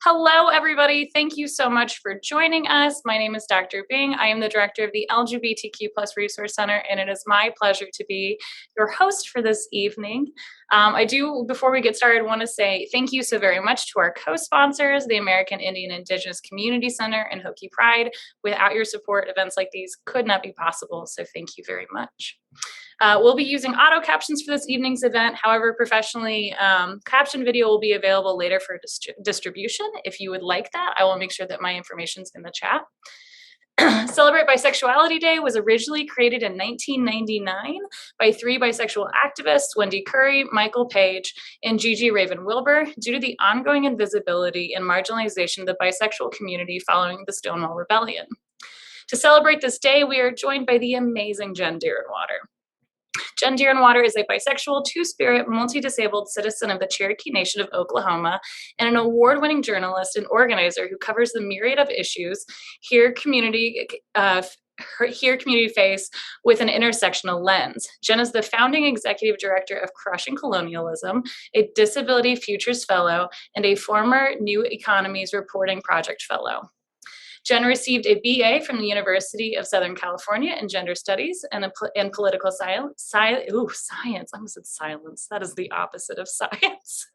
Hello, everybody. Thank you so much for joining us. My name is Dr. Bing. I am the director of the LGBTQ Plus Resource Center, and it is my pleasure to be your host for this evening. Before we get started, want to say thank you so very much to our co-sponsors, the American Indian Indigenous Community Center and Hokie Pride. Without your support, events like these could not be possible, so thank you very much. We'll be using auto captions for this evening's event. However, professionally captioned video will be available later for distribution. If you would like that, I will make sure that my information is in the chat. Celebrate Bisexuality Day was originally created in 1999 by three bisexual activists, Wendy Curry, Michael Page, and Gigi Raven Wilbur, due to the ongoing invisibility and marginalization of the bisexual community following the Stonewall Rebellion. To celebrate this day, we are joined by the amazing Jen Deerinwater. Jen Deerinwater is a bisexual, two-spirit, multi-disabled citizen of the Cherokee Nation of Oklahoma and an award-winning journalist and organizer who covers the myriad of issues here community face with an intersectional lens. Jen is the founding executive director of Crushing Colonialism, a Disability Futures Fellow, and a former New Economies Reporting Project Fellow. Jen received a BA from the University of Southern California in Gender Studies and Political Science. I almost said silence. That is the opposite of science.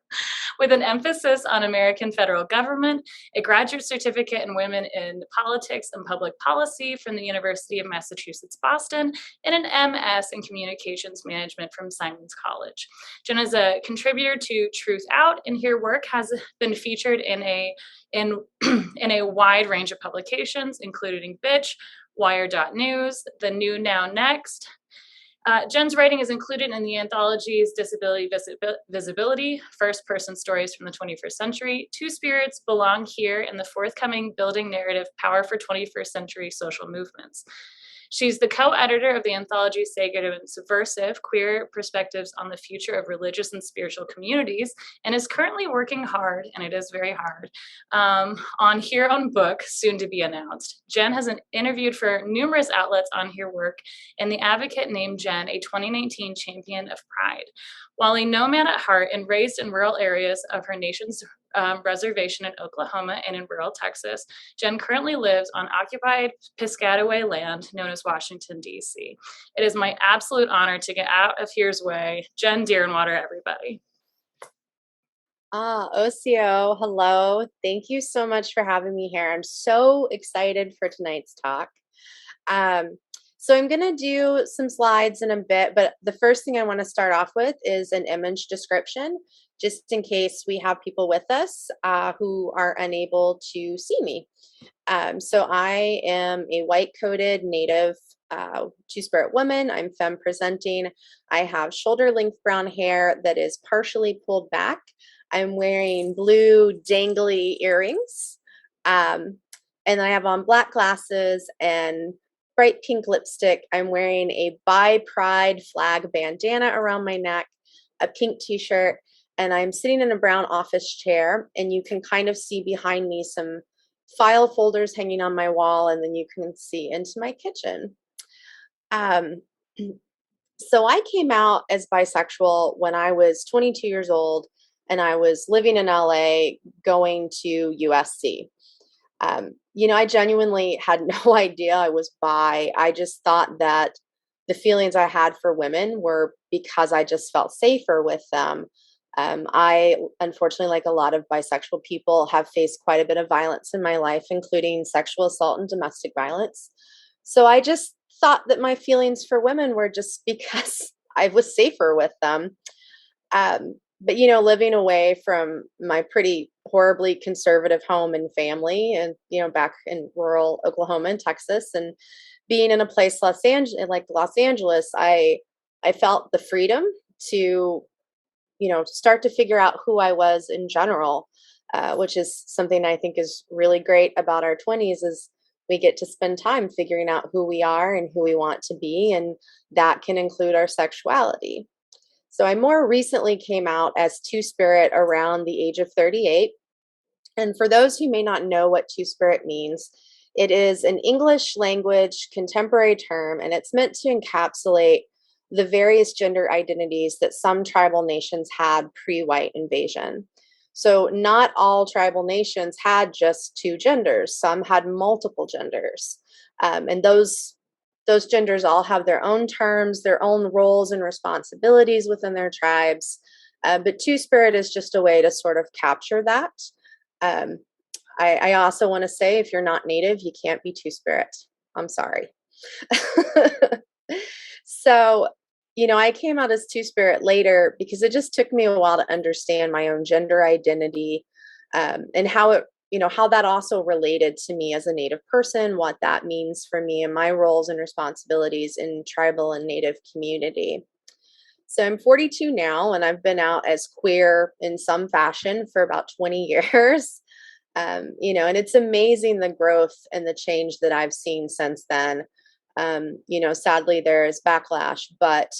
With an emphasis on American federal government, a graduate certificate in Women in Politics and Public Policy from the University of Massachusetts, Boston, and an MS in Communications Management from Simon's College. Jen is a contributor to Truth Out, and her work has been featured in a wide range of publications, including Bitch, Wire.News, The New Now Next. Jen's writing is included in the anthologies Disability Visibility, First Person Stories from the 21st Century, Two Spirits Belong Here, and the forthcoming Building Narrative Power for 21st Century Social Movements. She's the co-editor of the anthology Sacred and Subversive, Queer Perspectives on the Future of Religious and Spiritual Communities, and is currently working hard, and it is very hard, on her own book, soon to be announced. Jen has interviewed for numerous outlets on her work, and the Advocate named Jen a 2019 Champion of Pride. While a nomad at heart and raised in rural areas of her nation's reservation in Oklahoma and in rural Texas, Jen currently lives on occupied Piscataway land known as Washington, D.C. It is my absolute honor to get out of here's way. Jen Deerinwater, everybody. Osio, hello. Thank you so much for having me here. I'm so excited for tonight's talk. So I'm going to do some slides in a bit, but the first thing I want to start off with is an image description, just in case we have people with us who are unable to see me. So I am a white-coated Native two-spirit woman. I'm femme presenting. I have shoulder-length brown hair that is partially pulled back. I'm wearing blue dangly earrings, and I have on black glasses and bright pink lipstick. I'm wearing a Bi Pride flag bandana around my neck, a pink t-shirt, and I'm sitting in a brown office chair, and you can kind of see behind me some file folders hanging on my wall, and then you can see into my kitchen. So I came out as bisexual when I was 22 years old, and I was living in LA going to USC. I genuinely had no idea I was bi. I just thought that the feelings I had for women were because I just felt safer with them. I, unfortunately, like a lot of bisexual people, have faced quite a bit of violence in my life, including sexual assault and domestic violence. So I just thought that my feelings for women were just because I was safer with them. But, living away from my pretty horribly conservative home and family and, back in rural Oklahoma and Texas, and being in a place like Los Angeles, I felt the freedom to, start to figure out who I was in general, which is something I think is really great about our 20s is we get to spend time figuring out who we are and who we want to be. And that can include our sexuality. So I more recently came out as two-spirit around the age of 38. And for those who may not know what two-spirit means, it is an English language contemporary term, and it's meant to encapsulate the various gender identities that some tribal nations had pre-white invasion. So not all tribal nations had just two genders. Some had multiple genders, and those genders all have their own terms, their own roles and responsibilities within their tribes. But Two Spirit is just a way to sort of capture that. Um, I also want to say, if you're not Native, you can't be Two Spirit. I'm sorry. So, I came out as Two Spirit later because it just took me a while to understand my own gender identity, and how that also related to me as a Native person, what that means for me and my roles and responsibilities in tribal and Native community. So I'm 42 now, and I've been out as queer in some fashion for about 20 years. And it's amazing the growth and the change that I've seen since then. Sadly, there's backlash, but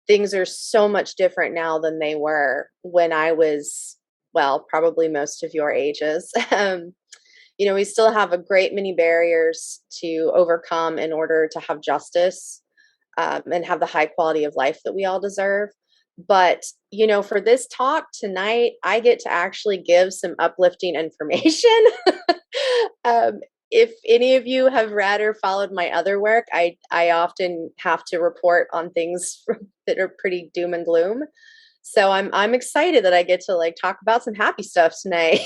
things are so much different now than they were when I was, well, probably most of your ages. We still have a great many barriers to overcome in order to have justice, and have the high quality of life that we all deserve. But, for this talk tonight, I get to actually give some uplifting information. um, if any of you have read or followed my other work, I often have to report on things that are pretty doom and gloom. So I'm excited that I get to talk about some happy stuff tonight.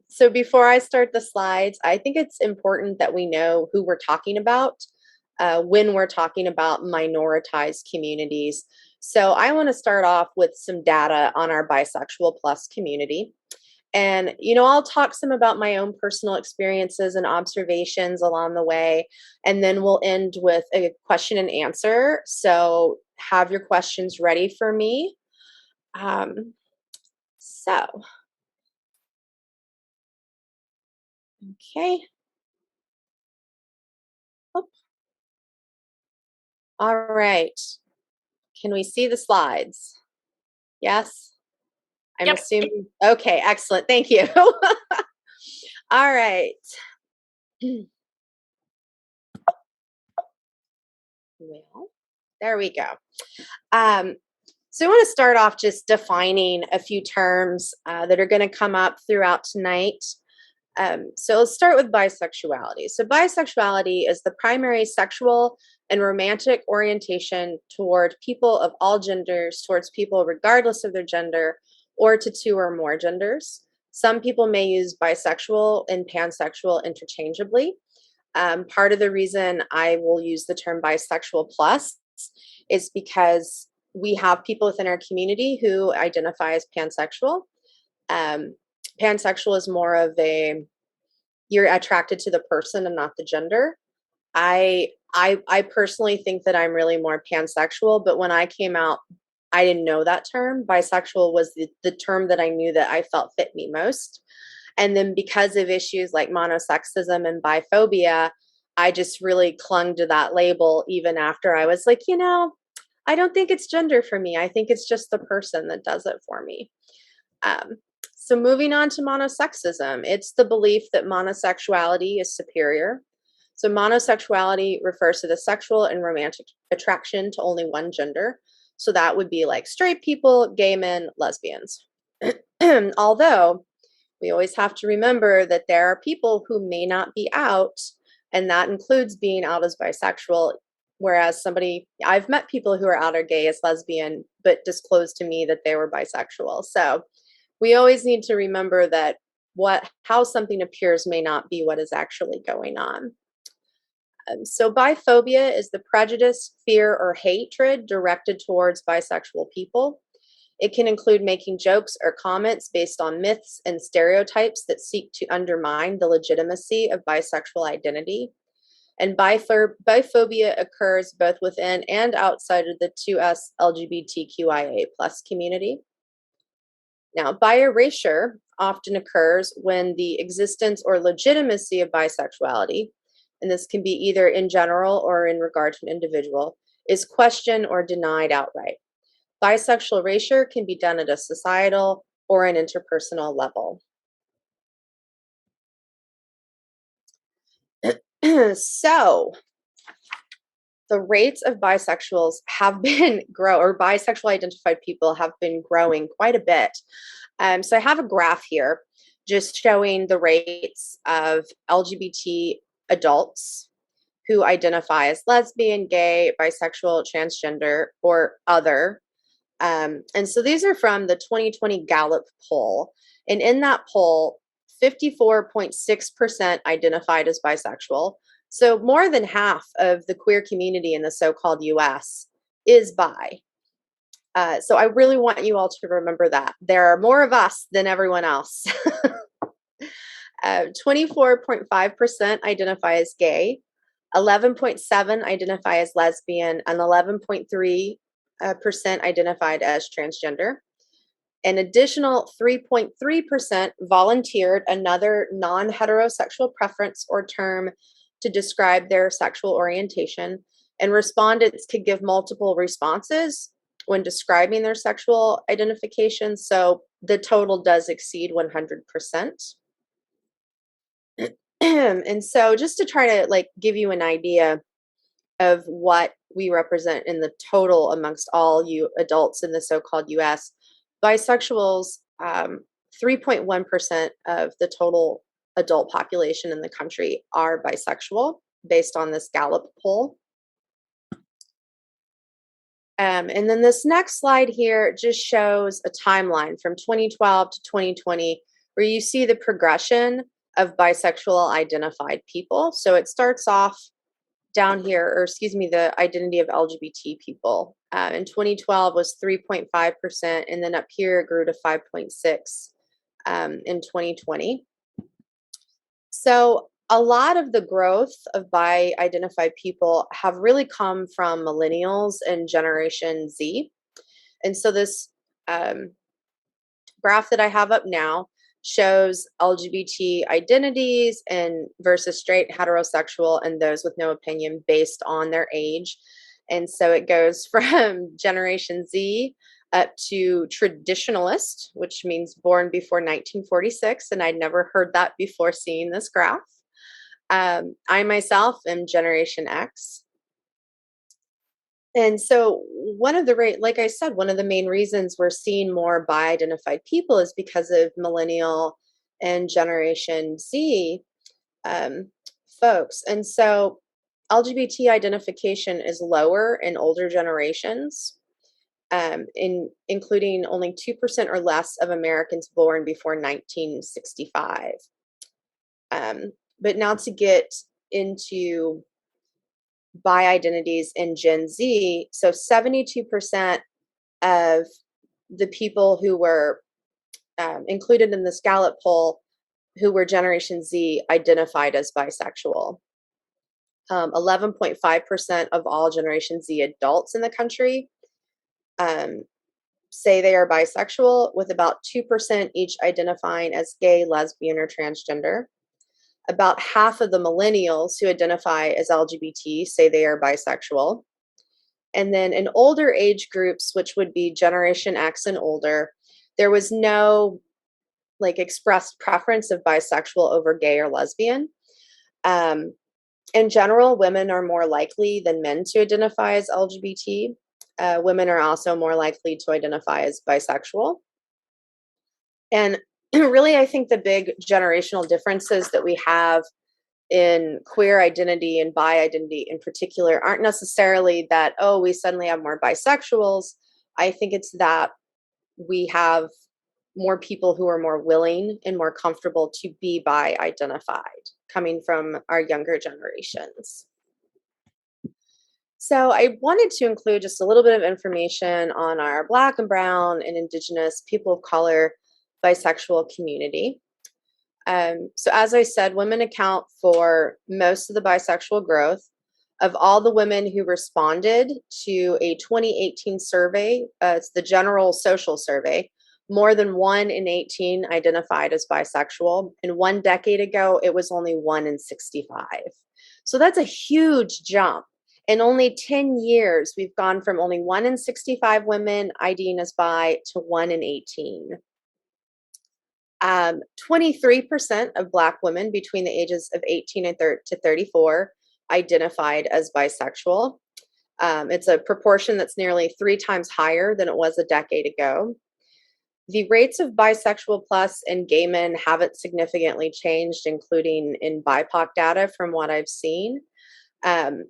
So before I start the slides, I think it's important that we know who we're talking about when we're talking about minoritized communities. So I want to start off with some data on our bisexual plus community. And, I'll talk some about my own personal experiences and observations along the way. And then we'll end with a question and answer. So have your questions ready for me. Um, so, okay. Oh, all right. Can we see the slides? Yes? I'm Yep. assuming. Okay, excellent. Thank you. All right. Well, there we go. Um, so I want to start off just defining a few terms that are going to come up throughout tonight. So let's start with bisexuality. So bisexuality is the primary sexual and romantic orientation toward people of all genders, towards people regardless of their gender, or to two or more genders. Some people may use bisexual and pansexual interchangeably. Part of the reason I will use the term bisexual plus is because we have people within our community who identify as pansexual. Um, Pansexual is more of a, you're attracted to the person and not the gender. I personally think that I'm really more pansexual, but when I came out, I didn't know that term. Bisexual was the term that I knew that I felt fit me most. And then because of issues like monosexism and biphobia, I just really clung to that label even after I was like, I don't think it's gender for me. I think it's just the person that does it for me. Um, so moving on to monosexism, it's the belief that monosexuality is superior. So monosexuality refers to the sexual and romantic attraction to only one gender. So that would be like straight people, gay men, lesbians. Although we always have to remember that there are people who may not be out, and that includes being out as bisexual. Whereas I've met people who are out or gay as lesbian, but disclosed to me that they were bisexual. So we always need to remember that how something appears may not be what is actually going on. So biphobia is the prejudice, fear, or hatred directed towards bisexual people. It can include making jokes or comments based on myths and stereotypes that seek to undermine the legitimacy of bisexual identity. And biphobia occurs both within and outside of the 2S LGBTQIA plus community. Now, bi-erasure often occurs when the existence or legitimacy of bisexuality, and this can be either in general or in regard to an individual, is questioned or denied outright. Bisexual erasure can be done at a societal or an interpersonal level. So, the rates of bisexuals have been or bisexual identified people have been growing quite a bit. So I have a graph here just showing the rates of LGBT adults who identify as lesbian, gay, bisexual, transgender, or other. And so these are from the 2020 Gallup poll. And in that poll, 54.6% identified as bisexual. So more than half of the queer community in the so-called US is bi. So I really want you all to remember that. There are more of us than everyone else. 24.5% identify as gay, 11.7% identify as lesbian, and 11.3% identified as transgender. An additional 3.3% volunteered another non-heterosexual preference or term to describe their sexual orientation, and respondents could give multiple responses when describing their sexual identification, so the total does exceed 100%. And so just to try to give you an idea of what we represent in the total amongst all you adults in the so-called US, bisexuals, 3.1% of the total adult population in the country are bisexual based on this Gallup poll. And then this next slide here just shows a timeline from 2012 to 2020, where you see the progression of bisexual identified people. So it starts off down here, or excuse me, the identity of LGBT people. In 2012 was 3.5%, and then up here it grew to 5.6 in 2020. So a lot of the growth of bi-identified people have really come from millennials and Generation Z. And so this graph that I have up now shows LGBT identities and versus straight, heterosexual, and those with no opinion based on their age. And so it goes from Generation Z up to traditionalist, which means born before 1946. And I'd never heard that before seeing this graph. I myself am Generation X. And so like I said, one of the main reasons we're seeing more bi-identified people is because of millennial and Generation Z folks. And so LGBT identification is lower in older generations, including only 2% or less of Americans born before 1965. But now to get into bi identities in Gen Z, so 72% of the people who were included in this Gallup poll who were Generation Z identified as bisexual. 11.5% of all Generation Z adults in the country say they are bisexual, with about 2% each identifying as gay, lesbian, or transgender. About half of the millennials who identify as LGBT say they are bisexual. And then in older age groups, which would be Generation X and older, there was no expressed preference of bisexual over gay or lesbian. In general, women are more likely than men to identify as LGBT. Women are also more likely to identify as bisexual. And really, I think the big generational differences that we have in queer identity and bi identity in particular aren't necessarily that, oh, we suddenly have more bisexuals. I think it's that we have more people who are more willing and more comfortable to be bi identified coming from our younger generations. So I wanted to include just a little bit of information on our Black and Brown and Indigenous people of color bisexual community. So as I said, women account for most of the bisexual growth. Of all the women who responded to a 2018 survey, it's the General Social Survey, more than 1 in 18 identified as bisexual. And 1 decade ago, it was only 1 in 65. So that's a huge jump. In only 10 years, we've gone from only 1 in 65 women IDing as bi to 1 in 18. 23% of Black women between the ages of 18 to 34 identified as bisexual. It's a proportion that's nearly 3 times higher than it was a decade ago. The rates of bisexual plus and gay men haven't significantly changed, including in BIPOC data from what I've seen. Um,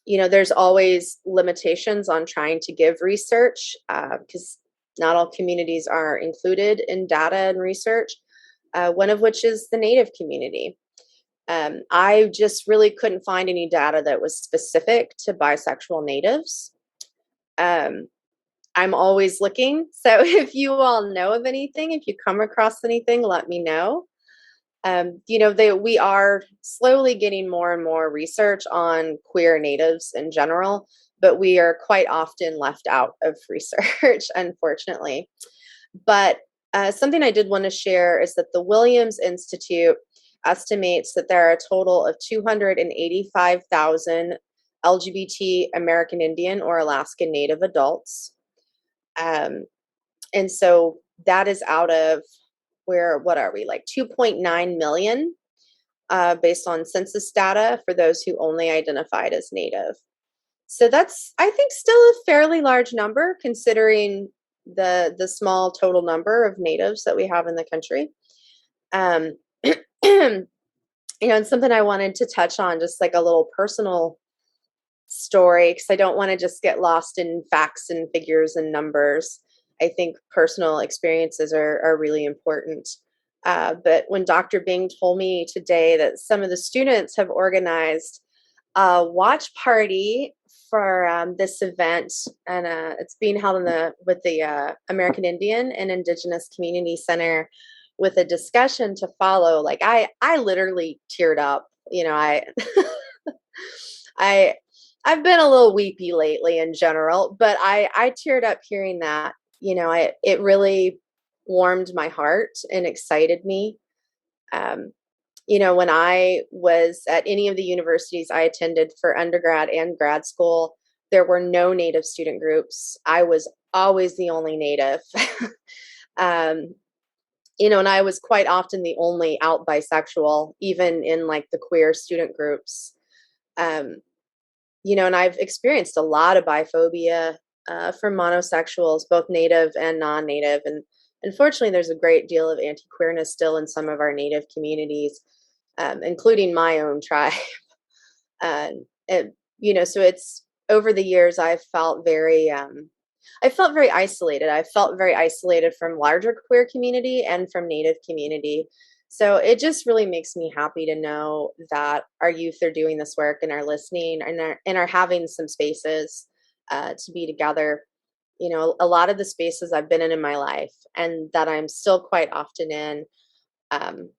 there's always limitations on trying to give research because not all communities are included in data and research, one of which is the Native community. I just really couldn't find any data that was specific to bisexual natives. Um, I'm always looking. So if you all know of anything, if you come across anything, let me know. We are slowly getting more and more research on queer natives in general, but we are quite often left out of research, unfortunately. But something I did want to share is that the Williams Institute estimates that there are a total of 285,000 LGBT American Indian or Alaskan Native adults. And so that is out of what are we, like 2.9 million based on census data for those who only identified as Native. So that's, I think, still a fairly large number considering the small total number of natives that we have in the country. Um, and something I wanted to touch on, just like a little personal story, because I don't want to just get lost in facts and figures and numbers. I think personal experiences are really important. But when Dr. Bing told me today that some of the students have organized a watch party for this event, and it's being held with the American Indian and Indigenous Community Center, with a discussion to follow. Like I literally teared up. I I've been a little weepy lately in general, but I teared up hearing that. It really warmed my heart and excited me. Um, when I was at any of the universities I attended for undergrad and grad school, there were no Native student groups. I was always the only Native. um, and I was quite often the only out bisexual, even in like the queer student groups. Um, and I've experienced a lot of biphobia from monosexuals, both Native and non-Native. And unfortunately, there's a great deal of anti-queerness still in some of our Native communities, including my own tribe. And so it's over the years I felt very isolated. I felt very isolated from larger queer community and from Native community. So it just really makes me happy to know that our youth are doing this work and are listening and are having some spaces to be together. A lot of the spaces I've been in my life and that I'm still quite often in, um,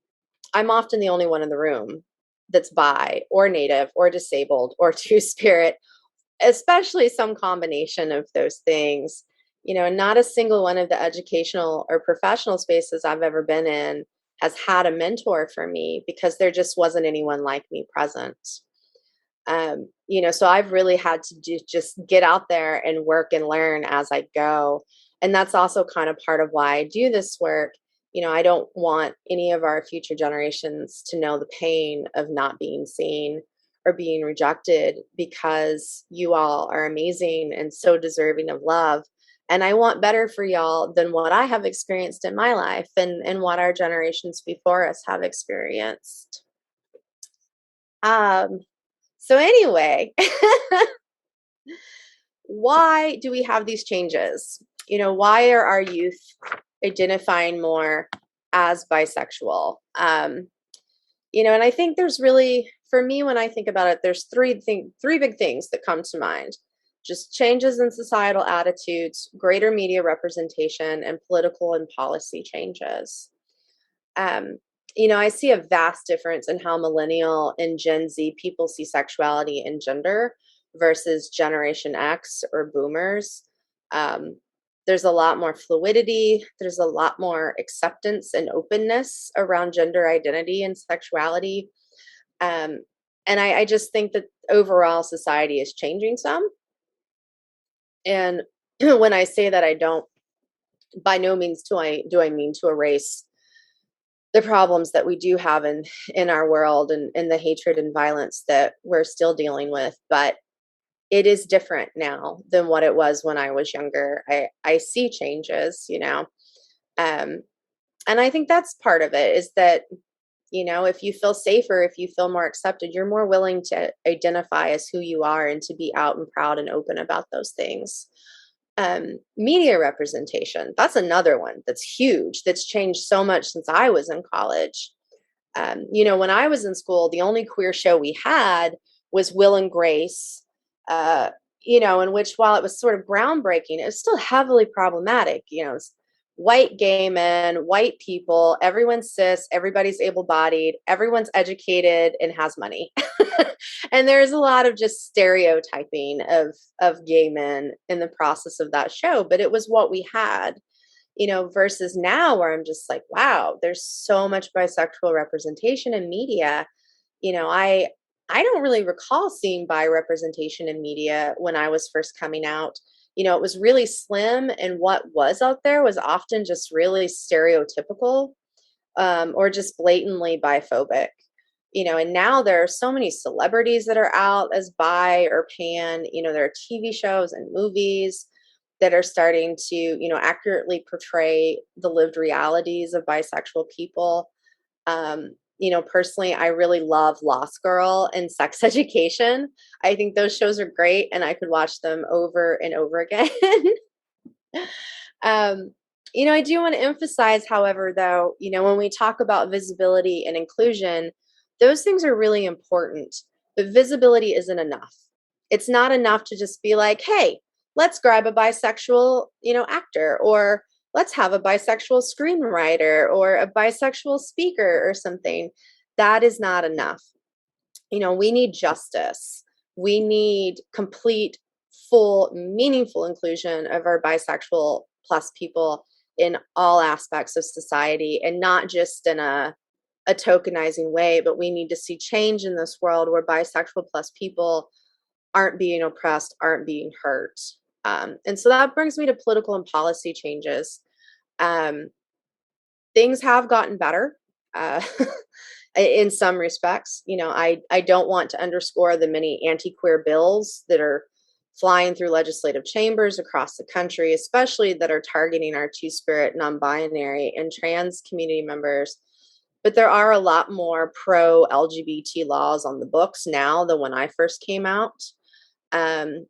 I'm often the only one in the room that's bi or Native or disabled or two-spirit, especially some combination of those things. Not a single one of the educational or professional spaces I've ever been in has had a mentor for me because there just wasn't anyone like me present. So I've really had to just get out there and work and learn as I go. And that's also kind of part of why I do this work. I don't want any of our future generations to know the pain of not being seen or being rejected, because you all are amazing and so deserving of love. And I want better for y'all than what I have experienced in my life and what our generations before us have experienced. Um, so anyway, why do we have these changes? Why are our youth identifying more as bisexual? And I think there's really, for me, when I think about it, there's three big things that come to mind. Just changes in societal attitudes, greater media representation, and political and policy changes. I see a vast difference in how millennial and Gen Z people see sexuality and gender versus Generation X or boomers. There's a lot more fluidity. There's a lot more acceptance and openness around gender identity and sexuality. And I just think that overall society is changing some. And when I say that, I don't, by no means do I mean to erase the problems that we do have in our world and the hatred and violence that we're still dealing with. But it is different now than what it was when I was younger. I see changes, you know. Um, and I think that's part of it, is that, you know, if you feel safer, if you feel more accepted, you're more willing to identify as who you are and to be out and proud and open about those things. Media representation, that's another one that's huge, that's changed so much since I was in college. You know, when I was in school, the only queer show we had was Will and Grace, uh, you know, in which, while it was sort of groundbreaking, it was still heavily problematic. You know, it's white gay men, white people, everyone's cis, everybody's able bodied, everyone's educated and has money. And there's a lot of just stereotyping of gay men in the process of that show, but it was what we had, you know, versus now where I'm just like, wow, there's so much bisexual representation in media. You know, I don't really recall seeing bi representation in media when I was first coming out. You know, it was really slim, and what was out there was often just really stereotypical, or just blatantly biphobic. You know, and now there are so many celebrities that are out as bi or pan. You know, there are TV shows and movies that are starting to, you know, accurately portray the lived realities of bisexual people. You know, personally, I really love Lost Girl and Sex Education. I think those shows are great, and I could watch them over and over again. um, you know, I do want to emphasize, however, though, you know, when we talk about visibility and inclusion, those things are really important, but visibility isn't enough. It's not enough to just be like, hey, let's grab a bisexual, you know, actor, or let's have a bisexual screenwriter or a bisexual speaker or something. That is not enough. You know, we need justice. We need complete, full, meaningful inclusion of our bisexual plus people in all aspects of society, and not just in a tokenizing way, but we need to see change in this world where bisexual plus people aren't being oppressed, aren't being hurt. And so that brings me to political and policy changes. Um, Things have gotten better, uh, in some respects. You know, I don't want to underscore the many anti-queer bills that are flying through legislative chambers across the country, especially that are targeting our two-spirit, non-binary, and trans community members. But there are a lot more pro-LGBT laws on the books now than when I first came out. Um,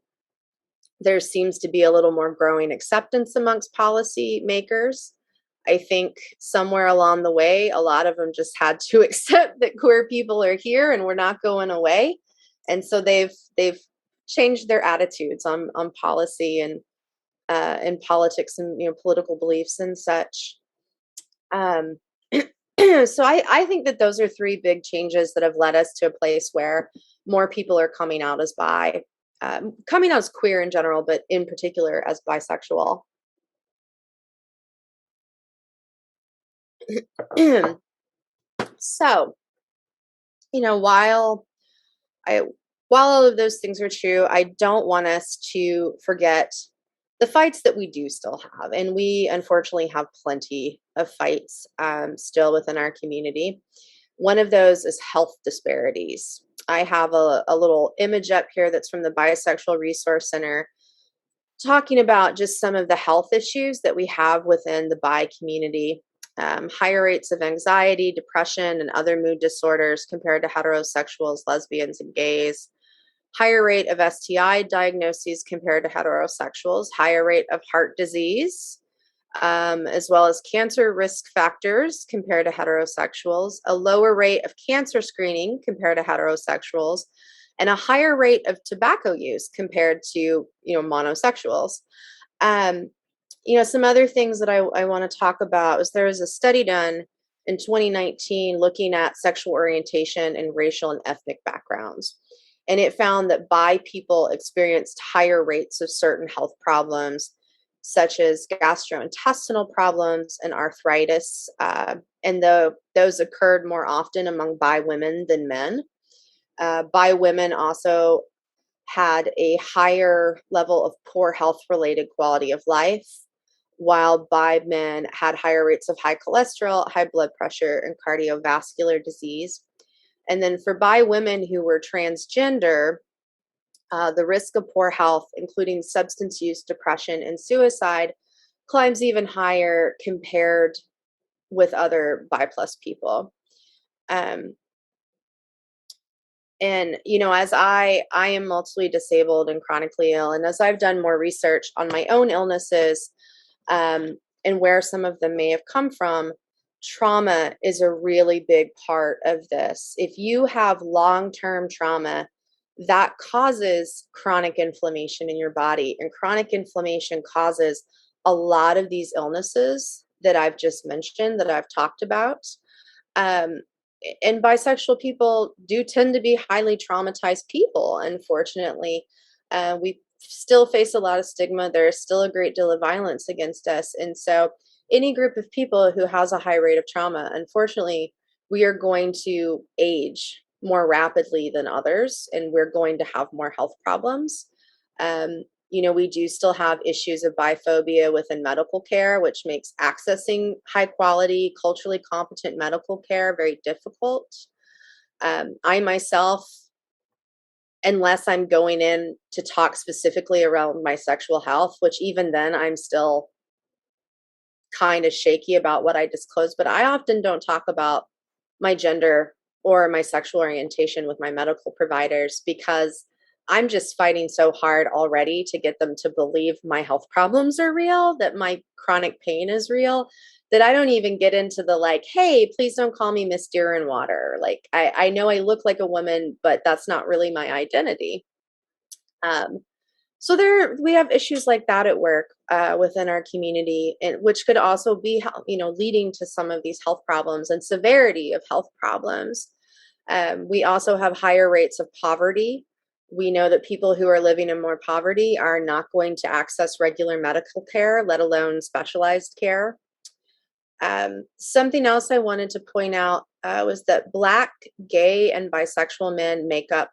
there seems to be a little more growing acceptance amongst policy makers. I think somewhere along the way, a lot of them just had to accept that queer people are here and we're not going away, and so they've changed their attitudes on policy and politics and, you know, political beliefs and such. Um, so I think that those are three big changes that have led us to a place where more people are coming out as bi, coming out as queer in general, but in particular as bisexual. So, you know, I while all of those things are true, I don't want us to forget the fights that we do still have, and we unfortunately have plenty of fights, still within our community. One of those is health disparities. I have a little image up here that's from the Bisexual Resource Center, talking about just some of the health issues that we have within the bi community. Higher rates of anxiety, depression, and other mood disorders compared to heterosexuals, lesbians, and gays. Higher rate of STI diagnoses compared to heterosexuals. Higher rate of heart disease, as well as cancer risk factors compared to heterosexuals. A lower rate of cancer screening compared to heterosexuals, and a higher rate of tobacco use compared to, you know, monosexuals. Um, you know, some other things that I want to talk about is there was a study done in 2019 looking at sexual orientation and racial and ethnic backgrounds. And it found that bi people experienced higher rates of certain health problems, such as gastrointestinal problems and arthritis. Those occurred more often among bi women than men. Bi women also had a higher level of poor health related quality of life, while bi men had higher rates of high cholesterol, high blood pressure, and cardiovascular disease. And then for bi women who were transgender, The risk of poor health, including substance use, depression, and suicide, climbs even higher compared with other bi plus people. Um, and as I am multiply disabled and chronically ill, and as I've done more research on my own illnesses, um, and where some of them may have come from, trauma is a really big part of this. If you have long-term trauma, that causes chronic inflammation in your body, and chronic inflammation causes a lot of these illnesses that I've just mentioned, that I've talked about. Um, and bisexual people do tend to be highly traumatized people, unfortunately. We still face a lot of stigma. There is still a great deal of violence against us. And so, any group of people who has a high rate of trauma, unfortunately, we are going to age more rapidly than others, and we're going to have more health problems. Um, we do still have issues of biphobia within medical care, which makes accessing high quality, culturally competent medical care very difficult. I myself, unless I'm going in to talk specifically around my sexual health, which even then I'm still kind of shaky about what I disclose, but I often don't talk about my gender or my sexual orientation with my medical providers, because I'm just fighting so hard already to get them to believe my health problems are real, that my chronic pain is real, that I don't even get into the like, hey, please don't call me Miss Deerinwater. Like, I know I look like a woman, but that's not really my identity. Um, so we have issues like that at work within our community, and which could also be leading to some of these health problems and severity of health problems. We also have higher rates of poverty. We know that people who are living in more poverty are not going to access regular medical care, let alone specialized care. Something else I wanted to point out was that Black, gay, and bisexual men make up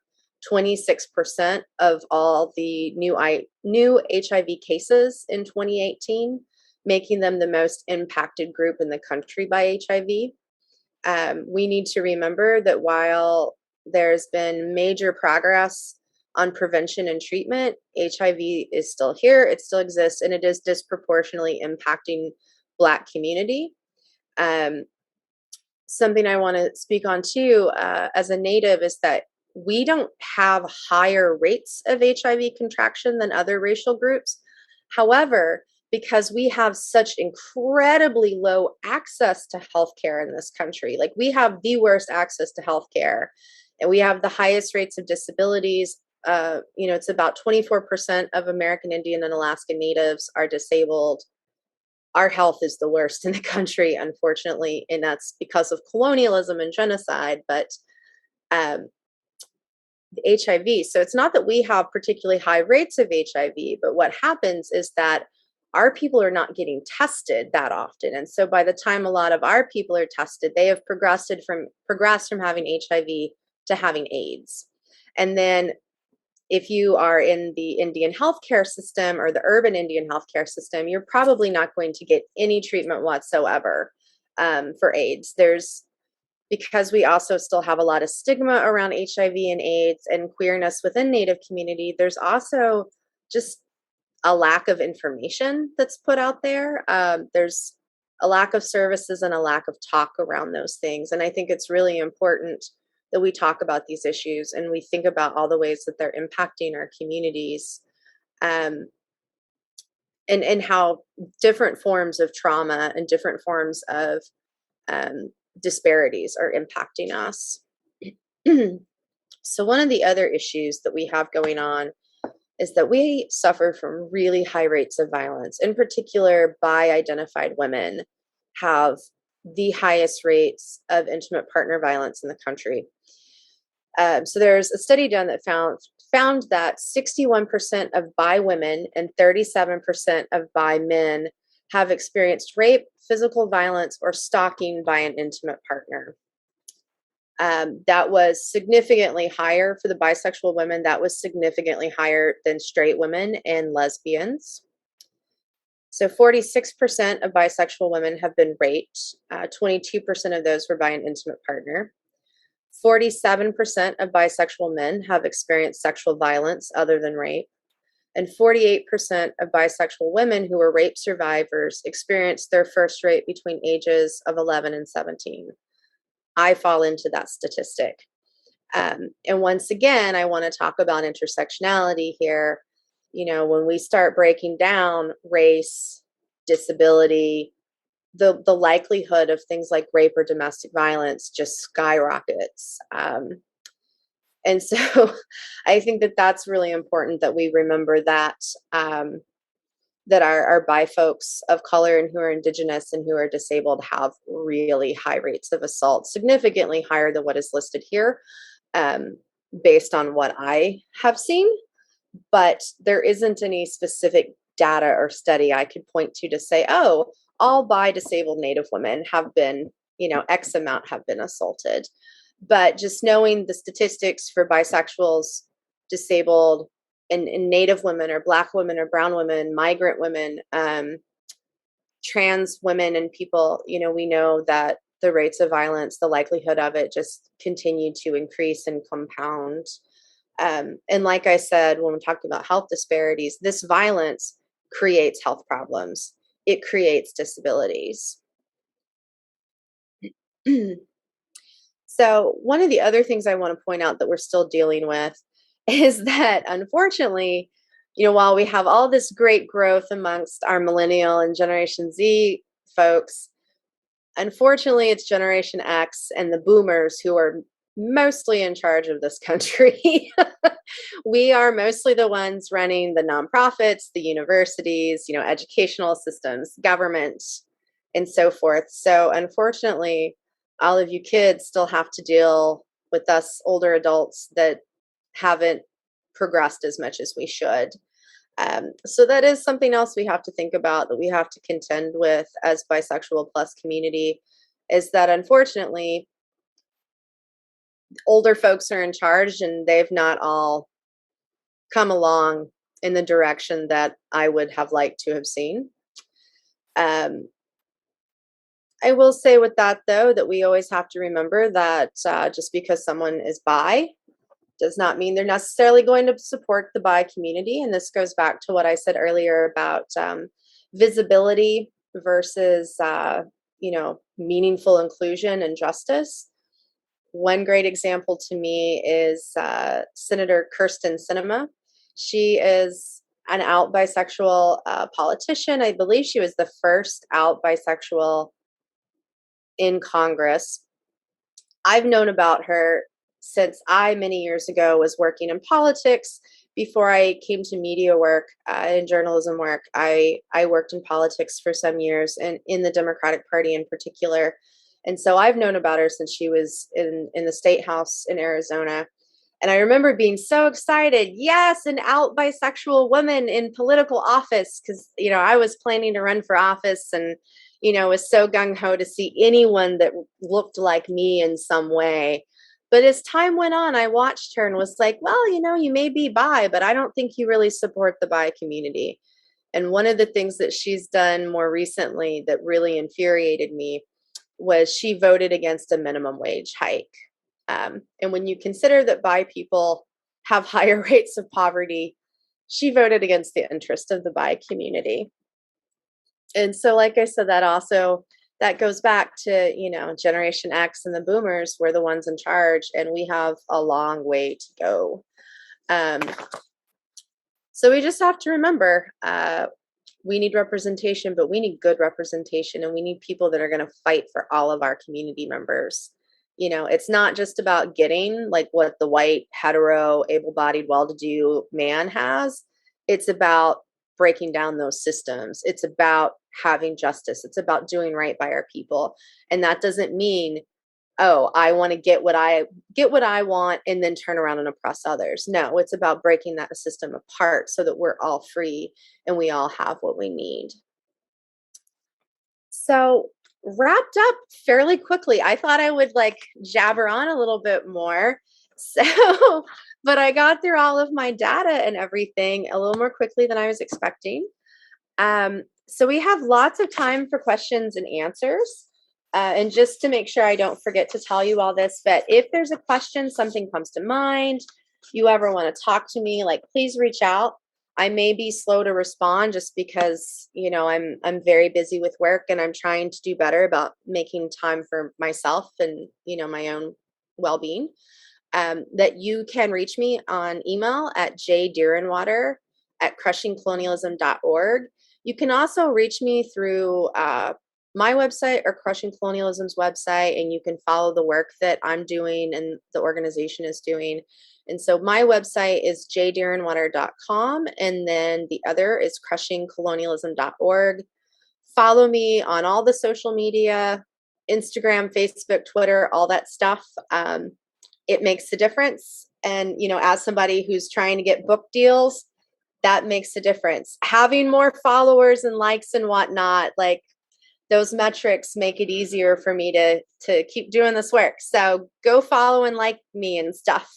26% of all the new HIV cases in 2018, making them the most impacted group in the country by HIV. We need to remember that while there's been major progress on prevention and treatment, HIV is still here, it still exists, and it is disproportionately impacting Black community. Um, Something I want to speak on too, as a Native, is that we don't have higher rates of HIV contraction than other racial groups. However, because we have such incredibly low access to healthcare in this country, like we have the worst access to healthcare, and we have the highest rates of disabilities. It's about 24% of American Indian and Alaska Natives are disabled. Our health is the worst in the country, unfortunately, and that's because of colonialism and genocide. But um, the HIV, so it's not that we have particularly high rates of HIV, but what happens is that our people are not getting tested that often, and so by the time a lot of our people are tested, they have progressed from having HIV to having AIDS. And then if you are in the Indian healthcare system or the urban Indian healthcare system, you're probably not going to get any treatment whatsoever for AIDS. Because we also still have a lot of stigma around HIV and AIDS and queerness within Native community, there's also just a lack of information that's put out there. There's a lack of services and a lack of talk around those things. And I think it's really important that we talk about these issues and we think about all the ways that they're impacting our communities, um, and how different forms of trauma and different forms of disparities are impacting us. So, one of the other issues that we have going on is that we suffer from really high rates of violence. In particular, bi identified women have the highest rates of intimate partner violence in the country. So there's a study done that found that 61% of bi women and 37% of bi men have experienced rape, physical violence, or stalking by an intimate partner. That was significantly higher for the bisexual women. That was significantly higher than straight women and lesbians. So 46% of bisexual women have been raped. 22% of those were by an intimate partner. 47% of bisexual men have experienced sexual violence other than rape. And 48% of bisexual women who were rape survivors experienced their first rape between ages of 11 and 17. I fall into that statistic. And once again, I want to talk about intersectionality here. You know, when we start breaking down race, disability, the likelihood of things like rape or domestic violence just skyrockets. And so I think that that's really important that we remember that that our bi folks of color and who are indigenous and who are disabled have really high rates of assault, significantly higher than what is listed here, um, based on what I have seen. But there isn't any specific data or study I could point to say, oh, all bi disabled Native women have been, you know, X amount have been assaulted. But just knowing the statistics for bisexuals, disabled, and Native women or Black women or brown women, migrant women, trans women and people, you know, we know that the rates of violence, the likelihood of it just continue to increase and compound. And like I said, when we're talking about health disparities, this violence creates health problems. It creates disabilities. So one of the other things I want to point out that we're still dealing with is that unfortunately, you know, while we have all this great growth amongst our millennial and Generation Z folks, unfortunately, it's Generation X and the boomers who are mostly in charge of this country. We are mostly the ones running the nonprofits, the universities, you know, educational systems, government, and so forth. So unfortunately, all of you kids still have to deal with us older adults that haven't progressed as much as we should. So that is something else we have to think about, that we have to contend with as bisexual plus community, is that unfortunately older folks are in charge and they've not all come along in the direction that I would have liked to have seen. I will say with that though, that we always have to remember that just because someone is bi does not mean they're necessarily going to support the bi community. And this goes back to what I said earlier about visibility versus, you know, meaningful inclusion and justice. One great example to me is Senator Kirsten Sinema. She is an out bisexual politician. I believe she was the first out bisexual in Congress. I've known about her since I, many years ago, was working in politics. Before I came to media work and journalism work, I worked in politics for some years, and in the Democratic Party in particular. And so I've known about her since she was in the state house in Arizona. And I remember being so excited, yes, an out bisexual woman in political office, because, you know, I was planning to run for office and, you know, was so gung-ho to see anyone that looked like me in some way. But as time went on, I watched her and was like, well, you know, you may be bi, but I don't think you really support the bi community. And one of the things that she's done more recently that really infuriated me was she voted against a minimum wage hike. And when you consider that bi people have higher rates of poverty, she voted against the interest of the bi community. And so, like I said, that goes back to, you know, Generation X and the boomers were the ones in charge, and we have a long way to go. So we just have to remember, we need representation, but we need good representation, and we need people that are going to fight for all of our community members. You know, it's not just about getting like what the white, hetero, able-bodied, well-to-do man has. It's about breaking down those systems. It's about having justice. It's about doing right by our people. And that doesn't mean, oh, I want to get what I want and then turn around and oppress others. No, it's about breaking that system apart so that we're all free and we all have what we need. So, wrapped up fairly quickly. I thought I would like jabber on a little bit more. So, but I got through all of my data and everything a little more quickly than I was expecting. So we have lots of time for questions and answers. And just to make sure I don't forget to tell you all this, but if there's a question, something comes to mind, you ever want to talk to me, like please reach out. I may be slow to respond just because, I'm very busy with work and I'm trying to do better about making time for myself and, my own well-being. That you can reach me on email at jdeerinwater@crushingcolonialism.org. You can also reach me through my website or Crushing Colonialism's website, and you can follow the work that I'm doing and the organization is doing. And so my website is jdeerinwater.com, and then the other is crushingcolonialism.org. Follow me on all the social media, Instagram, Facebook, Twitter, all that stuff. It makes a difference. And, as somebody who's trying to get book deals, that makes a difference. Having more followers and likes and whatnot, like those metrics make it easier for me to keep doing this work. So go follow and like me and stuff.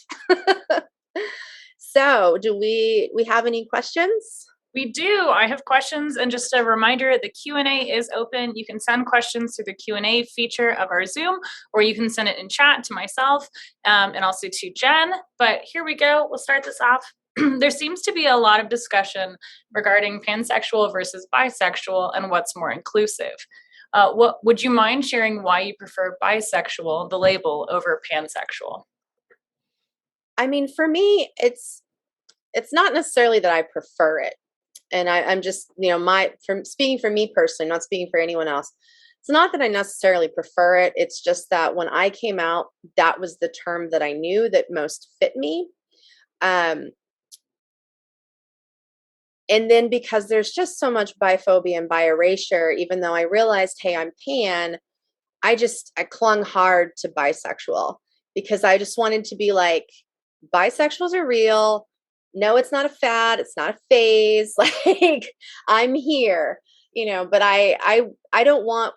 So do we have any questions? We do. I have questions, and just a reminder, the Q&A is open. You can send questions through the Q&A feature of our Zoom, or you can send it in chat to myself and also to Jen. But here we go. We'll start this off. There seems to be a lot of discussion regarding pansexual versus bisexual and what's more inclusive. What would you mind sharing why you prefer bisexual, the label, over pansexual? I mean, for me, it's not necessarily that I prefer it. And I'm just, from speaking for me personally, not speaking for anyone else. It's not that I necessarily prefer it. It's just that when I came out, that was the term that I knew that most fit me. And then because there's just so much biphobia and bi-erasure, even though I realized, hey, I'm pan, I clung hard to bisexual because I just wanted to be like, bisexuals are real. No, it's not a fad. It's not a phase. Like I'm here, but I don't want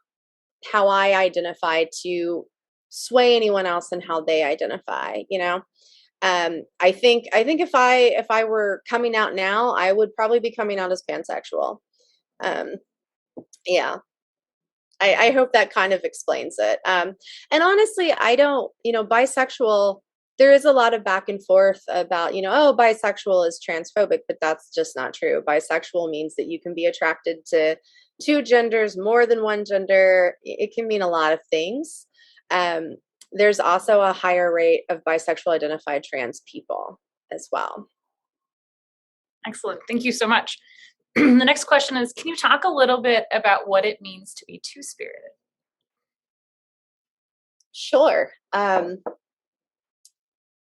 how I identify to sway anyone else in how they identify, I think if I were coming out now, I would probably be coming out as pansexual. Yeah. I hope that kind of explains it. And honestly, I don't, bisexual, there is a lot of back and forth about, oh, bisexual is transphobic, but that's just not true. Bisexual means that you can be attracted to two genders, more than one gender. It can mean a lot of things. There's also a higher rate of bisexual identified trans people as well. Excellent. Thank you so much. The next question is, can you talk a little bit about what it means to be two-spirited? Sure.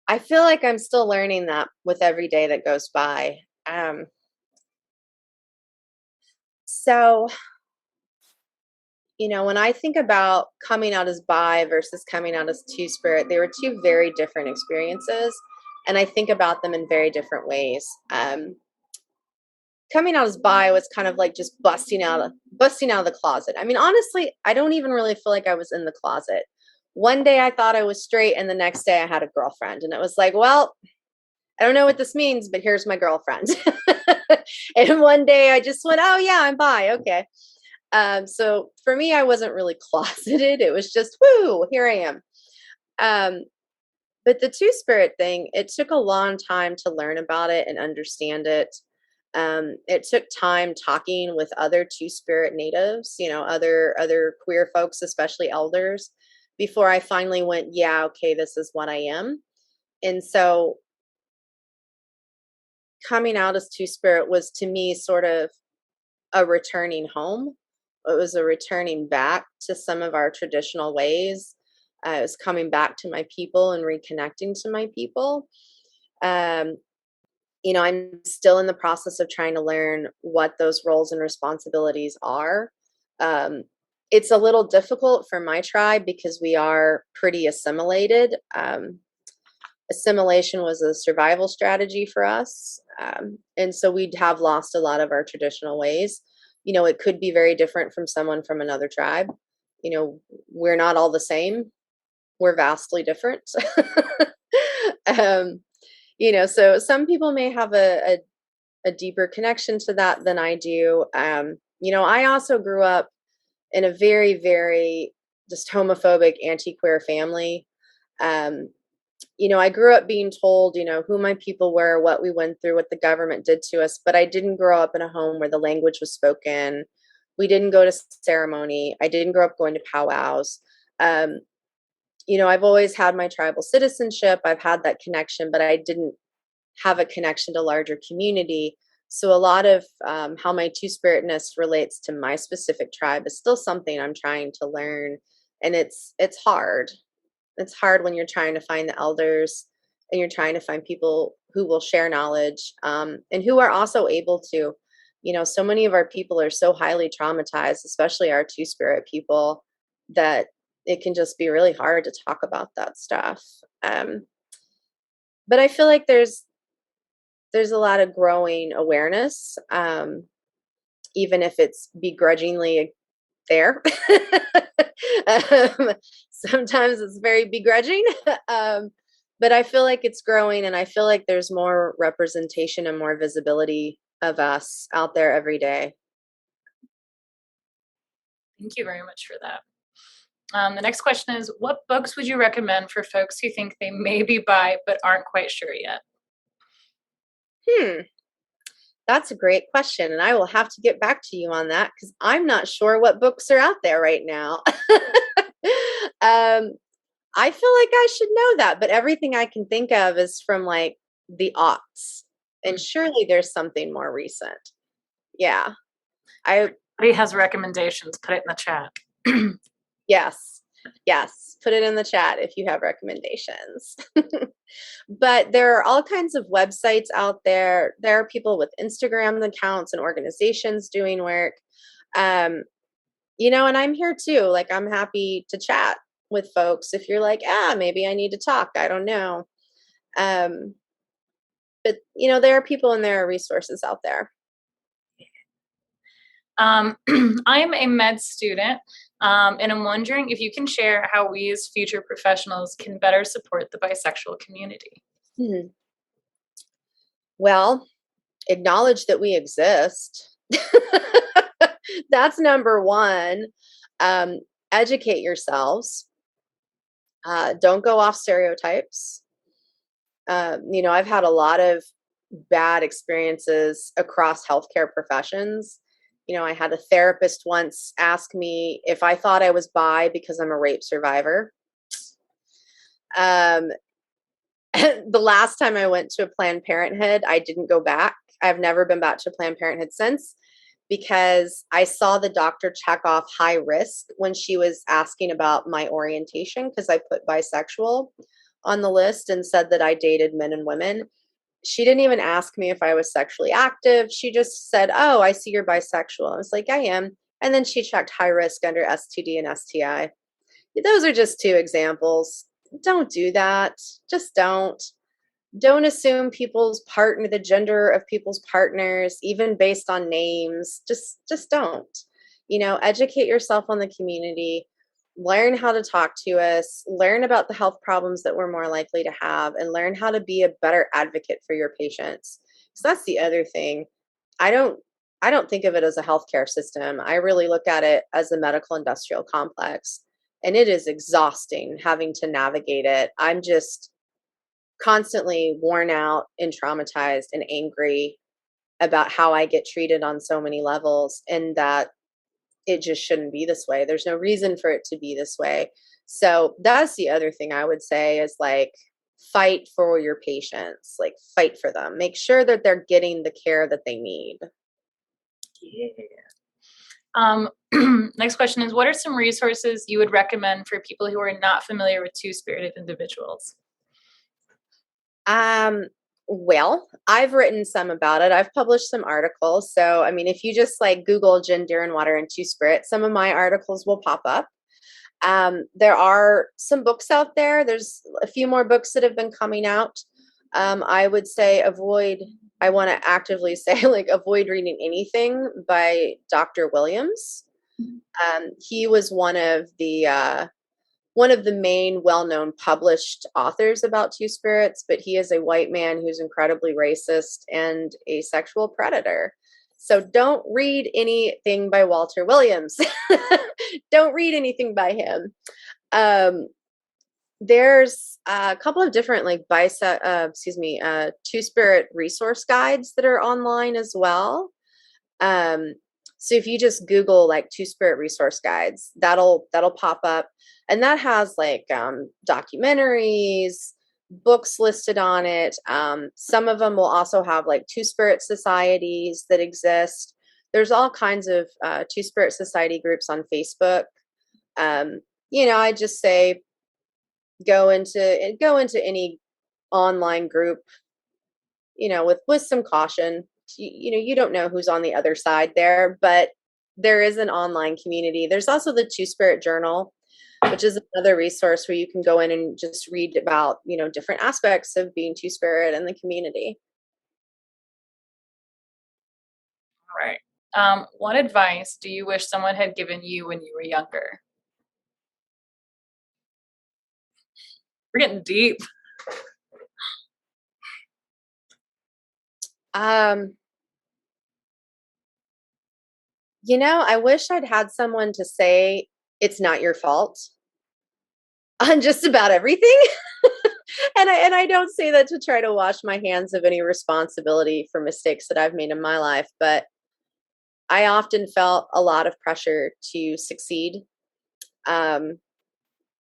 I feel like I'm still learning that with every day that goes by. So, when I think about coming out as bi versus coming out as two-spirit, they were two very different experiences, and I think about them in very different ways. Coming out as bi was kind of like just busting out of the closet. I mean, honestly, I don't even really feel like I was in the closet. One day I thought I was straight, and the next day I had a girlfriend, and it was like, well, I don't know what this means, but here's my girlfriend. And one day I just went, oh yeah, I'm bi. Okay. So for me, I wasn't really closeted. It was just, whoo, here I am. But the two-spirit thing, it took a long time to learn about it and understand it. It took time talking with other two-spirit natives, other queer folks, especially elders, before I finally went, yeah, okay, this is what I am. And so coming out as two-spirit was to me sort of a returning home. It was a returning back to some of our traditional ways. It was coming back to my people and reconnecting to my people. I'm still in the process of trying to learn what those roles and responsibilities are. It's a little difficult for my tribe because we are pretty assimilated. Assimilation was a survival strategy for us. And so we'd have lost a lot of our traditional ways. It could be very different from someone from another tribe. We're not all the same. We're vastly different. So some people may have a deeper connection to that than I do. I also grew up in a very, very just homophobic, anti-queer family. Um, I grew up being told, who my people were, what we went through, what the government did to us, but I didn't grow up in a home where the language was spoken. We didn't go to ceremony. I didn't grow up going to powwows. Um, I've always had my tribal citizenship. I've had that connection, but I didn't have a connection to larger community. So a lot of how my two-spiritness relates to my specific tribe is still something I'm trying to learn, and it's hard. It's hard when you're trying to find the elders and you're trying to find people who will share knowledge, and who are also able to. So many of our people are so highly traumatized, especially our two-spirit people, that it can just be really hard to talk about that stuff. But I feel like there's a lot of growing awareness, even if it's begrudgingly there. um, Sometimes it's very begrudging, but I feel like it's growing, and I feel like there's more representation and more visibility of us out there every day. Thank you very much for that. The next question is, what books would you recommend for folks who think they may be bi but aren't quite sure yet? Hmm, that's a great question, and I will have to get back to you on that because I'm not sure what books are out there right now. um, I feel like I should know that, but everything I can think of is from like the aughts, and surely there's something more recent. Yeah, I He has recommendations. Put it in the chat. yes, yes. Put it in the chat if you have recommendations. But there are all kinds of websites out there. There are people with Instagram accounts and organizations doing work. Um, and I'm here too. Like, I'm happy to chat with folks if you're like, maybe I need to talk. I don't know. Um, but there are people and there are resources out there. I'm a med student, and I'm wondering if you can share how we as future professionals can better support the bisexual community. Hmm. Well, acknowledge that we exist. That's number one. Um, Educate yourselves. Don't go off stereotypes. I've had a lot of bad experiences across healthcare professions. I had a therapist once ask me if I thought I was bi because I'm a rape survivor. Um, the last time I went to a Planned Parenthood, I didn't go back. I've never been back to Planned Parenthood since, because I saw the doctor check off high risk when she was asking about my orientation, because I put bisexual on the list and said that I dated men and women. She didn't even ask me if I was sexually active. She just said, "Oh, I see you're bisexual." I was like, "I am." And then she checked high risk under STD and STI. Those are just two examples. Don't do that. Just don't. Don't assume the gender of people's partners, even based on names. Just don't. Educate yourself on the community, learn how to talk to us, learn about the health problems that we're more likely to have, and learn how to be a better advocate for your patients. So that's the other thing. I don't I don't think of it as a healthcare system. I really look at it as a medical industrial complex. And it is exhausting having to navigate it. I'm just constantly worn out and traumatized and angry about how I get treated on so many levels, and that it just shouldn't be this way. There's no reason for it to be this way. So that's the other thing I would say is like, fight for your patients, like fight for them. Make sure that they're getting the care that they need. Yeah. Next question is, what are some resources you would recommend for people who are not familiar with two-spirited individuals? Um, well, I've written some about it. I've published some articles. So, I mean, if you just like Google Jen Deerinwater and Two Spirit, some of my articles will pop up. There are some books out there. There's a few more books that have been coming out. I would say I want to actively say, like, avoid reading anything by Dr. Williams. He was one of the main well-known published authors about two spirits, but he is a white man who's incredibly racist and a sexual predator. So don't read anything by Walter Williams. Don't read anything by him. Um, there's a couple of different like two-spirit resource guides that are online as well. Um, so if you just Google like two-spirit resource guides, that'll pop up, and that has like documentaries, books listed on it. Some of them will also have like two-spirit societies that exist. There's all kinds of two-spirit society groups on Facebook. Um, I just say go into any online group, with some caution. You don't know who's on the other side there, but there is an online community. There's also the Two Spirit Journal, which is another resource where you can go in and just read about, different aspects of being Two Spirit in the community. All right. What advice do you wish someone had given you when you were younger? We're getting deep. Um, I wish I'd had someone to say it's not your fault on just about everything. And I don't say that to try to wash my hands of any responsibility for mistakes that I've made in my life, but I often felt a lot of pressure to succeed. Um,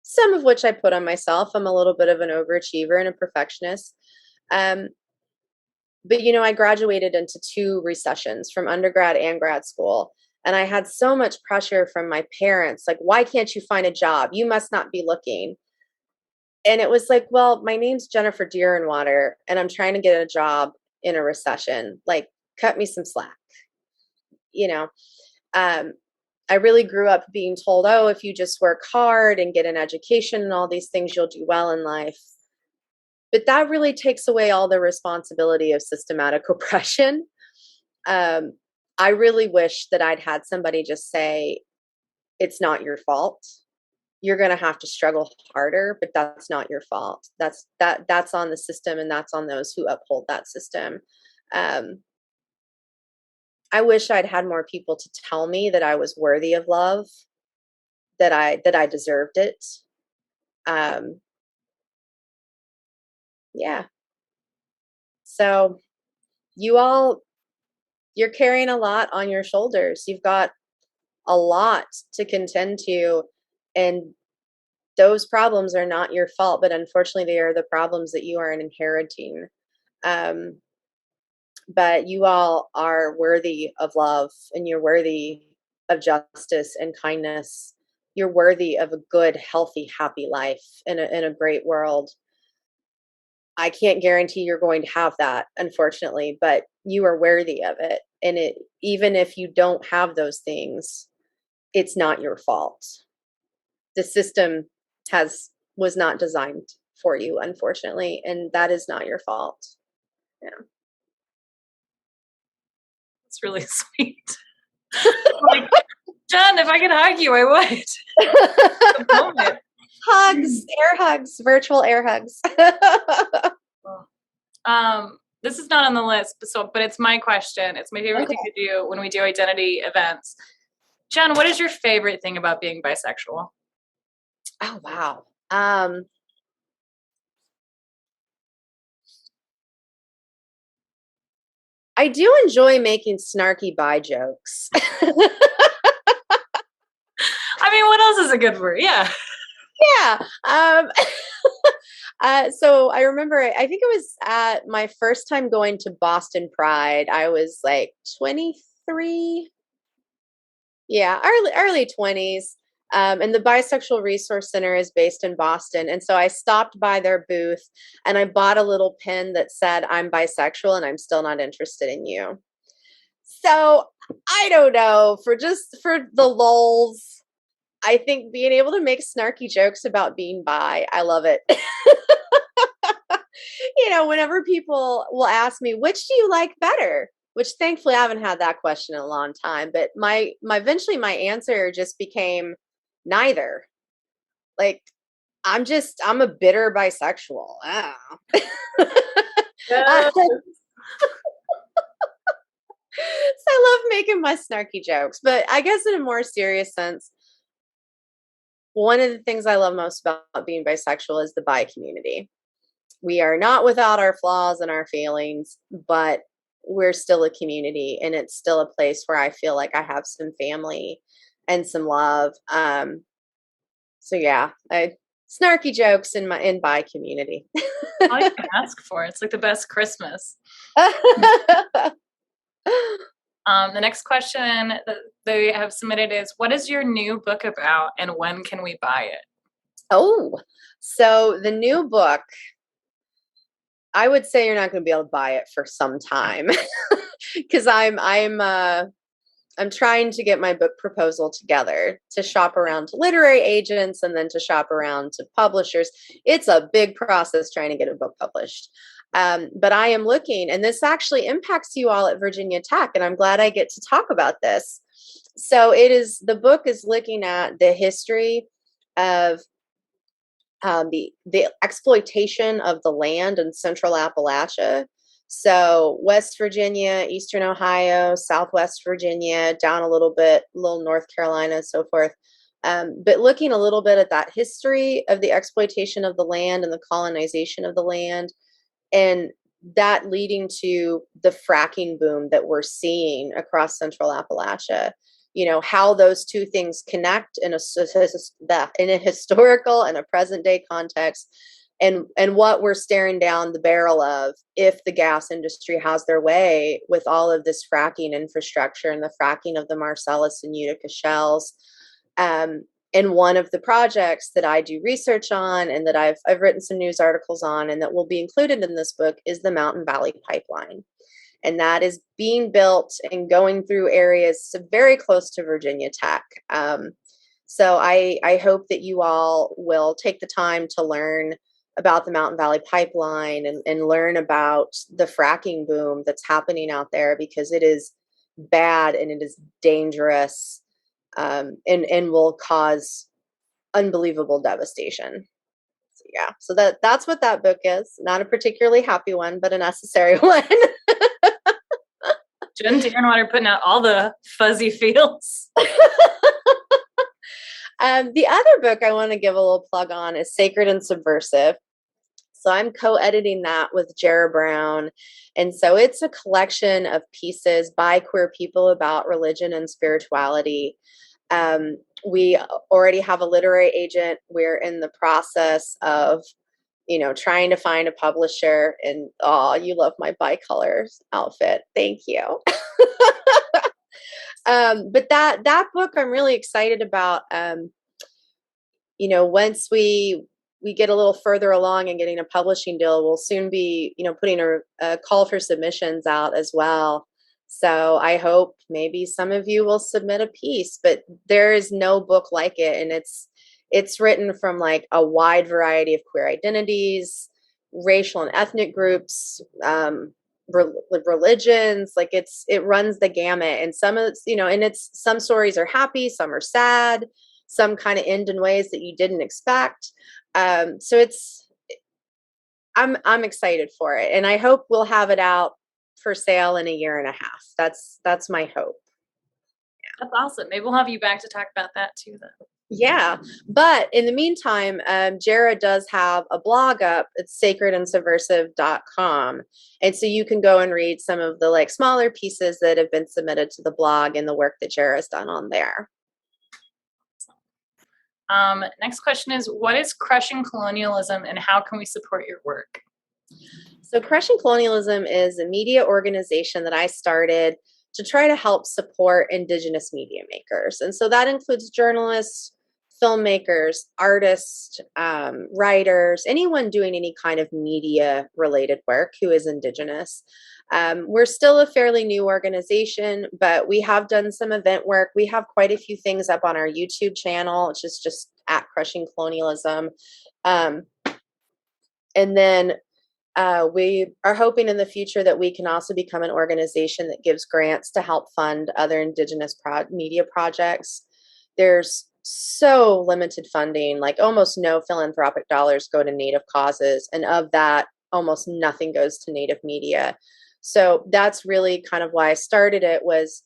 some of which I put on myself. I'm a little bit of an overachiever and a perfectionist. Um, but I graduated into two recessions from undergrad and grad school. And I had so much pressure from my parents, like, why can't you find a job? You must not be looking. And it was like, well, my name's Jennifer Deerinwater, and I'm trying to get a job in a recession. Like, cut me some slack. You know, um, I really grew up being told, oh, if you just work hard and get an education and all these things, you'll do well in life. But that really takes away all the responsibility of systematic oppression. Um, I really wish that I'd had somebody just say, it's not your fault. You're going to have to struggle harder, but that's not your fault. That's on the system, and that's on those who uphold that system. Um, I wish I'd had more people to tell me that I was worthy of love, that I deserved it. Um, yeah. So you're carrying a lot on your shoulders. You've got a lot to contend to, and those problems are not your fault, but unfortunately they are the problems that you are inheriting. Um, but you all are worthy of love, and you're worthy of justice and kindness. You're worthy of a good, healthy, happy life in a great world. I can't guarantee you're going to have that, unfortunately, but you are worthy of it. And even if you don't have those things, it's not your fault. The system was not designed for you, unfortunately, and that is not your fault. Yeah. It's really sweet. Like, Jen, if I could hug you, I would. Hugs, air hugs, virtual air hugs. This is not on the list, but it's my question. It's my favorite thing to do when we do identity events. Jen, what is your favorite thing about being bisexual? Oh, wow. I do enjoy making snarky bi jokes. I mean, what else is a good word? Yeah. Yeah. So I remember, I think it was at my first time going to Boston Pride. I was like 23. Yeah, early 20s. And the Bisexual Resource Center is based in Boston. And so I stopped by their booth and I bought a little pin that said, I'm bisexual and I'm still not interested in you. So I don't know, for the lulz, I think being able to make snarky jokes about being bi, I love it. Whenever people will ask me, which do you like better? Which thankfully I haven't had that question in a long time, but eventually my answer just became neither. Like, I'm a bitter bisexual. Yeah. So I love making my snarky jokes, but I guess in a more serious sense, one of the things I love most about being bisexual is the bi community. We are not without our flaws and our failings, but we're still a community and it's still a place where I feel like I have some family and some love. So yeah, I snarky jokes in my in bi community. All you can ask for. It's like the best Christmas. The next question that they have submitted is, what is your new book about and when can we buy it? Oh, so the new book, I would say you're not going to be able to buy it for some time because I'm trying to get my book proposal together to shop around to literary agents and then to shop around to publishers. It's a big process trying to get a book published. But I am looking, and this actually impacts you all at Virginia Tech, and I'm glad I get to talk about this. So the book is looking at the history of the exploitation of the land in central Appalachia. So West Virginia, Eastern Ohio, Southwest Virginia, down a little bit, little North Carolina, so forth. But looking a little bit at that history of the exploitation of the land and the colonization of the land, and that leading to the fracking boom that we're seeing across central Appalachia. You know, how those two things connect in a historical and a present day context, and what we're staring down the barrel of if the gas industry has their way with all of this fracking infrastructure and the fracking of the Marcellus and Utica shales. And one of the projects that I do research on and that I've written some news articles on and that will be included in this book is the Mountain Valley Pipeline. And that is being built and going through areas very close to Virginia Tech. So I hope that you all will take the time to learn about the Mountain Valley Pipeline and learn about the fracking boom that's happening out there, because it is bad and it is dangerous, and will cause unbelievable devastation. So yeah, so that's what that book is. Not a particularly happy one, but a necessary one. Jen Deerinwater putting out all the fuzzy feels. The other book I want to give a little plug on is Sacred and Subversive. So I'm co-editing that with Jara Brown. And so it's a collection of pieces by queer people about religion and spirituality. We already have a literary agent. We're in the process of, trying to find a publisher. And oh, you love my bicolors outfit. Thank you. But that book I'm really excited about. Once we get a little further along in getting a publishing deal, we'll soon be, putting a call for submissions out as well. So I hope maybe some of you will submit a piece, but there is no book like it. And it's written from like a wide variety of queer identities, racial and ethnic groups, religions. Like it runs the gamut. And some of it's, and some stories are happy, some are sad, some kind of end in ways that you didn't expect. So I'm excited for it, and I hope we'll have it out for sale in a year and a half. That's my hope. That's awesome. Maybe we'll have you back to talk about that too then. Yeah, but in the meantime, Jara does have a blog up. It's sacredandsubversive.com. And so you can go and read some of the like smaller pieces that have been submitted to the blog and the work that Jara's done on there. Next question is, what is Crushing Colonialism and how can we support your work? So Crushing Colonialism is a media organization that I started to try to help support Indigenous media makers. And so that includes journalists, filmmakers, artists, writers, anyone doing any kind of media related work who is Indigenous. We're still a fairly new organization, but we have done some event work. We have quite a few things up on our YouTube channel, which is just at Crushing Colonialism. And then we are hoping in the future that we can also become an organization that gives grants to help fund other Indigenous media projects. There's so limited funding, like almost no philanthropic dollars go to Native causes. And of that, almost nothing goes to Native media. So that's really kind of why I started it was,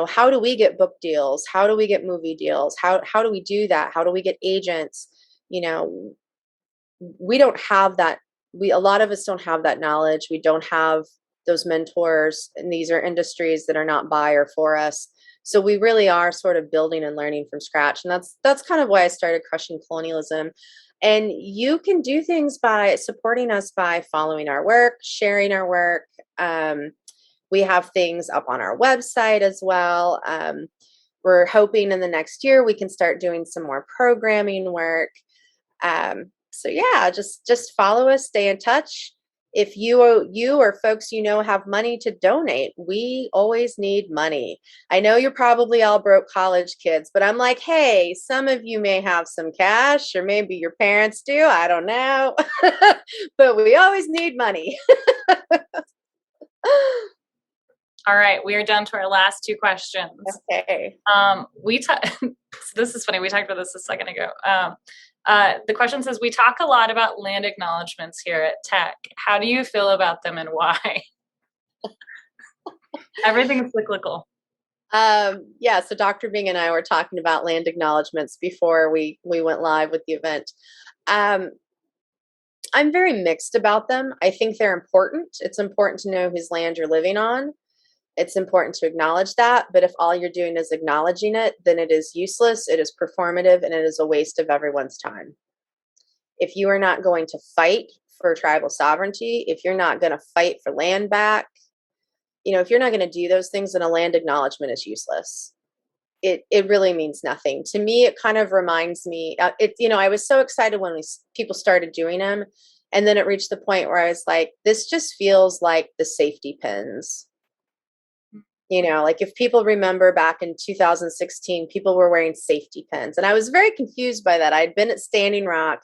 how do we get book deals? How do we get movie deals? How do we do that? How do we get agents? You know, we don't have that. A lot of us don't have that knowledge. We don't have those mentors, and these are industries that are not by or for us. So we really are sort of building and learning from scratch. And that's kind of why I started Crushing Colonialism. And you can do things by supporting us by following our work, sharing our work. We have things up on our website as well. We're hoping in the next year we can start doing some more programming work. So yeah, just follow us, stay in touch. If you or folks have money to donate, we always need money. I know you're probably all broke college kids, but I'm like, hey, some of you may have some cash, or maybe your parents do. I don't know, but we always need money. All right, we are down to our last two questions. Okay. So this is funny. We talked about this a second ago. The question says, we talk a lot about land acknowledgements here at Tech. How do you feel about them and why? Everything's cyclical. Yeah, so Dr. Bing and I were talking about land acknowledgements before we went live with the event. I'm very mixed about them. I think they're important. It's important to know whose land you're living on. It's important to acknowledge that, but if all you're doing is acknowledging it, then it is useless, it is performative, and it is a waste of everyone's time. If you are not going to fight for tribal sovereignty, if you're not going to fight for land back, if you're not going to do those things, then a land acknowledgement is useless. It really means nothing. To me, it kind of reminds me, I was so excited when people started doing them, and then it reached the point where I was like, this just feels like the safety pins. Like if people remember back in 2016, people were wearing safety pins. And I was very confused by that. I'd been at Standing Rock.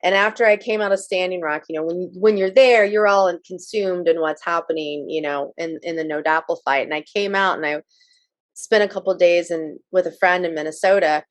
And after I came out of Standing Rock, when you're there, you're all consumed in what's happening, in the No Dapple fight. And I came out and I spent a couple of days with a friend in Minnesota.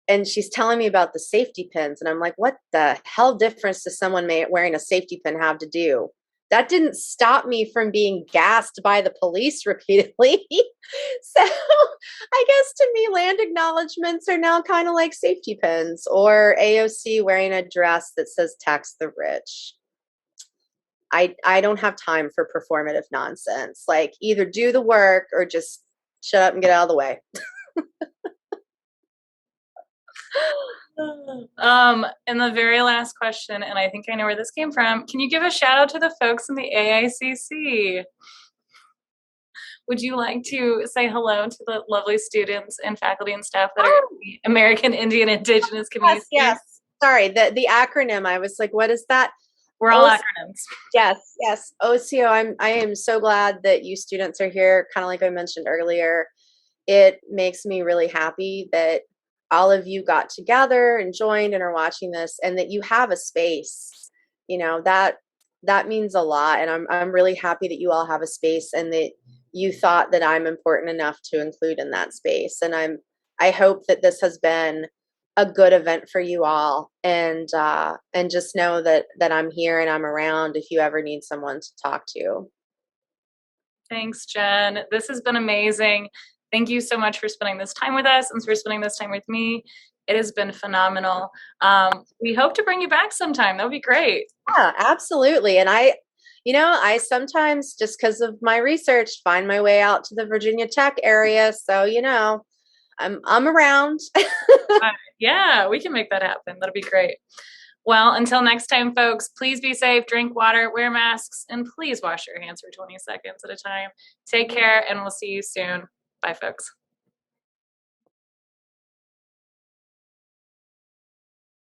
And she's telling me about the safety pins. And I'm like, what the hell difference does someone wearing a safety pin have to do? That didn't stop me from being gassed by the police repeatedly. So I guess to me, land acknowledgements are now kind of like safety pins, or AOC wearing a dress that says tax the rich. I don't have time for performative nonsense. Like, either do the work or just shut up and get out of the way. And the very last question, and I think I know where this came from. Can you give a shout out to the folks in the AICC? Would you like to say hello to the lovely students and faculty and staff that are in the American Indian Indigenous community? Yes. Sorry, the acronym. I was like, what is that? We're all acronyms. Yes. OCO, I am so glad that you students are here. Kind of like I mentioned earlier, it makes me really happy that all of you got together and joined and are watching this, and that you have a space. That means a lot, and I'm really happy that you all have a space and that you thought that I'm important enough to include in that space. And I hope that this has been a good event for you all, and just know that I'm here and I'm around if you ever need someone to talk to. Thanks, Jen. This has been amazing. Thank you so much for spending this time with us and for spending this time with me. It has been phenomenal. We hope to bring you back sometime. That would be great. Yeah, absolutely. And I sometimes, just because of my research, find my way out to the Virginia Tech area. So, I'm around. Yeah, we can make that happen. That'll be great. Well, until next time, folks, please be safe, drink water, wear masks, and please wash your hands for 20 seconds at a time. Take care, and we'll see you soon. Bye, folks.